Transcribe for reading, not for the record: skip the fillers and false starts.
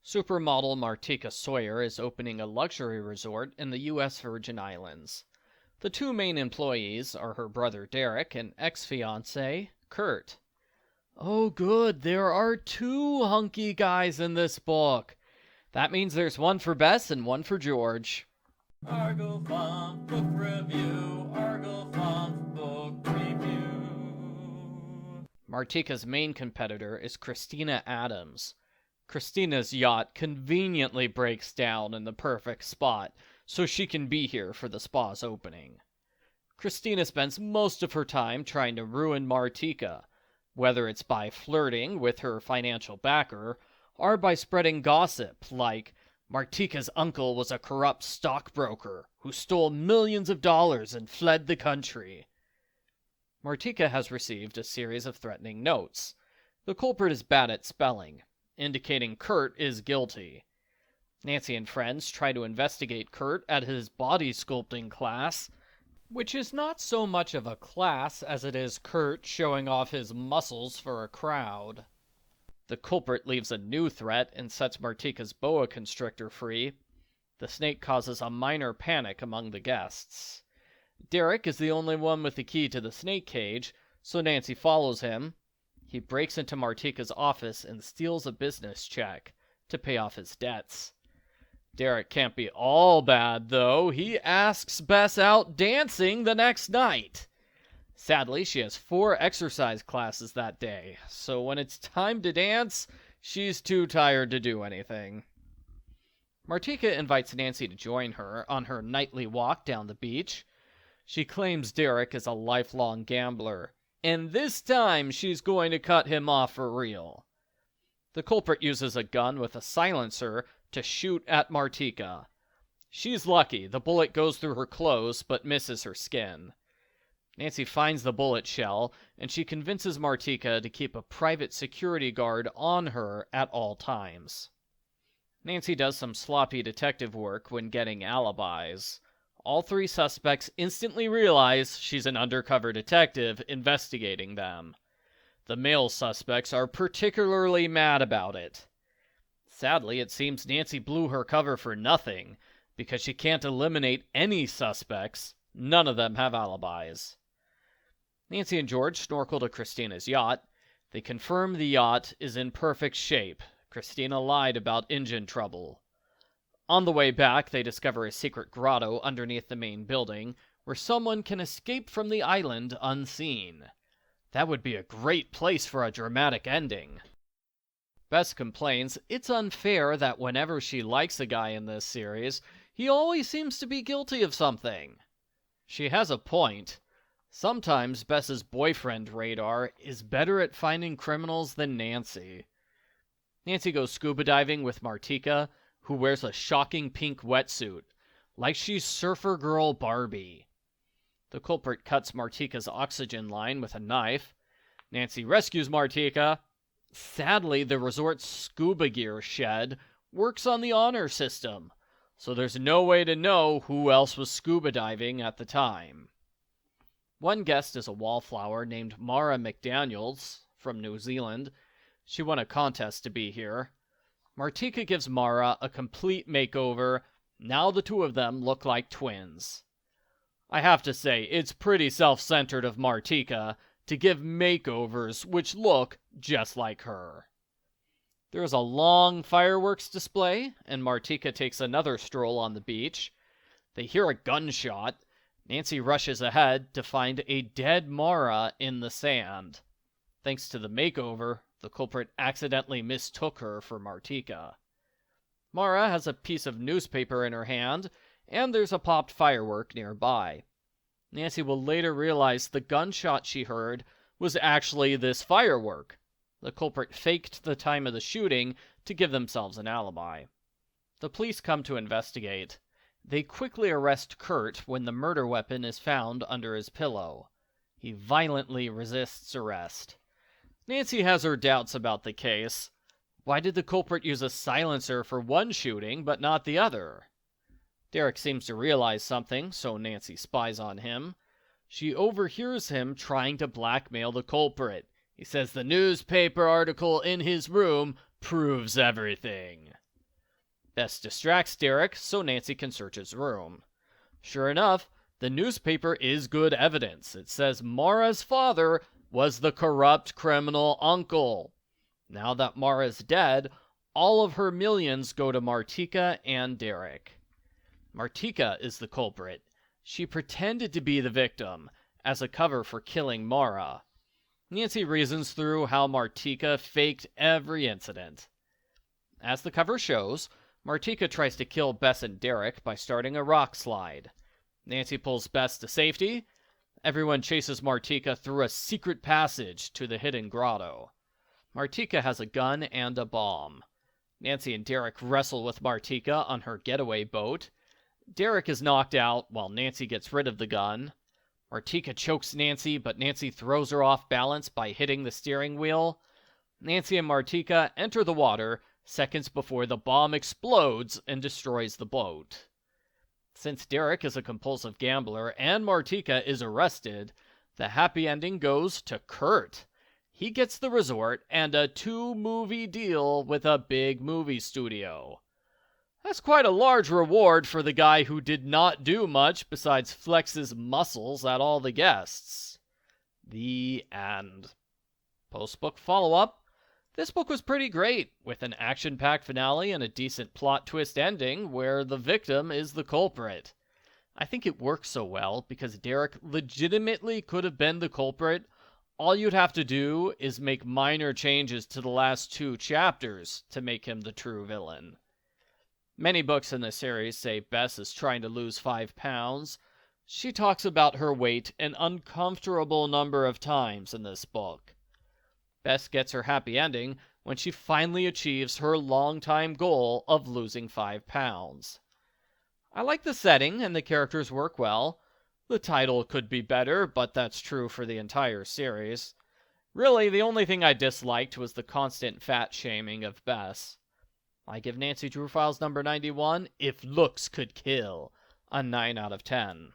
Supermodel Martika Sawyer is opening a luxury resort in the U.S. Virgin Islands. The two main employees are her brother Derek and ex-fiancé Kurt. Oh good, there are two hunky guys in this book. That means there's one for Bess and one for George. Argo Funk Book Review. Argo Funk Book Review. Martika's main competitor is Christina Adams. Christina's yacht conveniently breaks down in the perfect spot, so she can be here for the spa's opening. Christina spends most of her time trying to ruin Martika, whether it's by flirting with her financial backer, or by spreading gossip like Martika's uncle was a corrupt stockbroker who stole millions of dollars and fled the country. Martika has received a series of threatening notes. The culprit is bad at spelling, indicating Kurt is guilty. Nancy and friends try to investigate Kurt at his body sculpting class, which is not so much of a class as it is Kurt showing off his muscles for a crowd. The culprit leaves a new threat and sets Martika's boa constrictor free. The snake causes a minor panic among the guests. Derek is the only one with the key to the snake cage, so Nancy follows him. He breaks into Martika's office and steals a business check to pay off his debts. Derek can't be all bad, though. He asks Bess out dancing the next night. Sadly, she has 4 exercise classes that day, so when it's time to dance, she's too tired to do anything. Martika invites Nancy to join her on her nightly walk down the beach. She claims Derek is a lifelong gambler, and this time she's going to cut him off for real. The culprit uses a gun with a silencer to shoot at Martika. She's lucky. The bullet goes through her clothes but misses her skin. Nancy finds the bullet shell, and she convinces Martika to keep a private security guard on her at all times. Nancy does some sloppy detective work when getting alibis. All 3 suspects instantly realize she's an undercover detective investigating them. The male suspects are particularly mad about it. Sadly, it seems Nancy blew her cover for nothing, because she can't eliminate any suspects. None of them have alibis. Nancy and George snorkel to Christina's yacht. They confirm the yacht is in perfect shape. Christina lied about engine trouble. On the way back, they discover a secret grotto underneath the main building, where someone can escape from the island unseen. That would be a great place for a dramatic ending. Bess complains it's unfair that whenever she likes a guy in this series, he always seems to be guilty of something. She has a point. Sometimes Bess's boyfriend radar is better at finding criminals than Nancy. Nancy goes scuba diving with Martika, who wears a shocking pink wetsuit, like she's surfer girl Barbie. The culprit cuts Martika's oxygen line with a knife. Nancy rescues Martika. Sadly, the resort's scuba gear shed works on the honor system, so there's no way to know who else was scuba diving at the time. One guest is a wallflower named Mara McDaniels from New Zealand. She won a contest to be here. Martika gives Mara a complete makeover. Now the two of them look like twins. I have to say, it's pretty self-centered of Martika to give makeovers which look just like her. There is a long fireworks display, and Martika takes another stroll on the beach. They hear a gunshot. Nancy rushes ahead to find a dead Mara in the sand. Thanks to the makeover, the culprit accidentally mistook her for Martika. Mara has a piece of newspaper in her hand, and there's a popped firework nearby. Nancy will later realize the gunshot she heard was actually this firework. The culprit faked the time of the shooting to give themselves an alibi. The police come to investigate. They quickly arrest Kurt when the murder weapon is found under his pillow. He violently resists arrest. Nancy has her doubts about the case. Why did the culprit use a silencer for one shooting but not the other? Derek seems to realize something, so Nancy spies on him. She overhears him trying to blackmail the culprit. He says the newspaper article in his room proves everything. Bess distracts Derek so Nancy can search his room. Sure enough, the newspaper is good evidence. It says Mara's father was the corrupt criminal uncle. Now that Mara's dead, all of her millions go to Martika and Derek. Martika is the culprit. She pretended to be the victim as a cover for killing Mara. Nancy reasons through how Martika faked every incident. As the cover shows, Martika tries to kill Bess and Derek by starting a rock slide. Nancy pulls Bess to safety. Everyone chases Martika through a secret passage to the hidden grotto. Martika has a gun and a bomb. Nancy and Derek wrestle with Martika on her getaway boat. Derek is knocked out while Nancy gets rid of the gun. Martika chokes Nancy, but Nancy throws her off balance by hitting the steering wheel. Nancy and Martika enter the water seconds before the bomb explodes and destroys the boat. Since Derek is a compulsive gambler and Martika is arrested, the happy ending goes to Kurt. He gets the resort and a 2-movie deal with a big movie studio. That's quite a large reward for the guy who did not do much besides flex his muscles at all the guests. The end. Post-book follow-up. This book was pretty great, with an action-packed finale and a decent plot twist ending where the victim is the culprit. I think it works so well because Derek legitimately could have been the culprit. All you'd have to do is make minor changes to the last 2 chapters to make him the true villain. Many books in this series say Bess is trying to lose 5 pounds. She talks about her weight an uncomfortable number of times in this book. Bess gets her happy ending when she finally achieves her long-time goal of losing 5 pounds. I like the setting and the characters work well. The title could be better, but that's true for the entire series. Really, the only thing I disliked was the constant fat shaming of Bess. I give Nancy Drew Files number 91, If Looks Could Kill, a 9 out of 10.